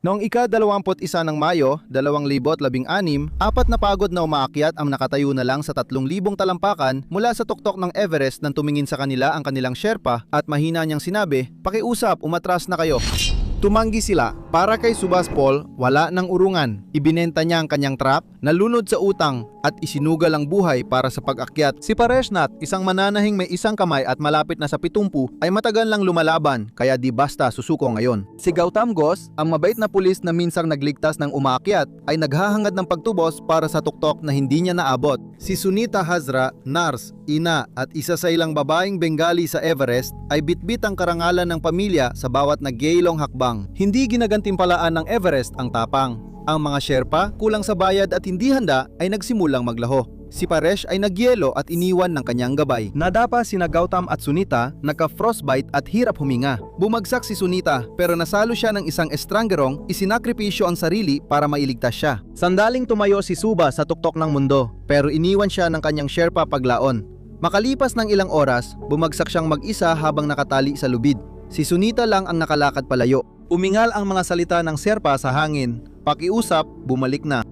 Noong ika-21 ng Mayo, 2016, apat na pagod na umaakyat ang nakatayo na lang sa 3,000 talampakan mula sa tuktok ng Everest nang tumingin sa kanila ang kanilang Sherpa at mahina niyang sinabi, "Pakiusap, umatras na kayo." Tumanggi sila. Para kay Subhas Paul, wala ng urungan. Ibinenta niya ang kanyang truck, nalunod sa utang at isinugal ang buhay para sa pag-akyat. Si Pareshnath, isang mananahing may isang kamay at malapit na sa 70, ay matagal lang lumalaban kaya di basta susuko ngayon. Si Gautam Ghose, ang mabait na pulis na minsang nagligtas ng umaakyat, ay naghahangad ng pagtubos para sa tuktok na hindi niya naabot. Si Sunita Hazra, nurse, ina at isa sa ilang babaeng Bengali sa Everest ay bitbit ang karangalan ng pamilya sa bawat nagyaylong hakbang. Hindi ginagantimpalaan ng Everest ang tapang. Ang mga Sherpa, kulang sa bayad at hindi handa, ay nagsimulang maglaho. Si Paresh ay nagyelo at iniwan ng kanyang gabay. Nadapa sina Gautam at Sunita, nagka-frostbite at hirap huminga. Bumagsak si Sunita pero nasalo siya ng isang estrangerong, isinakripisyo ang sarili para mailigtas siya. Sandaling tumayo si Suba sa tuktok ng mundo pero iniwan siya ng kanyang Sherpa paglaon. Makalipas ng ilang oras, bumagsak siyang mag-isa habang nakatali sa lubid. Si Sunita lang ang nakalakad palayo. Umingal ang mga salita ng Sherpa sa hangin. Pakiusap, bumalik na.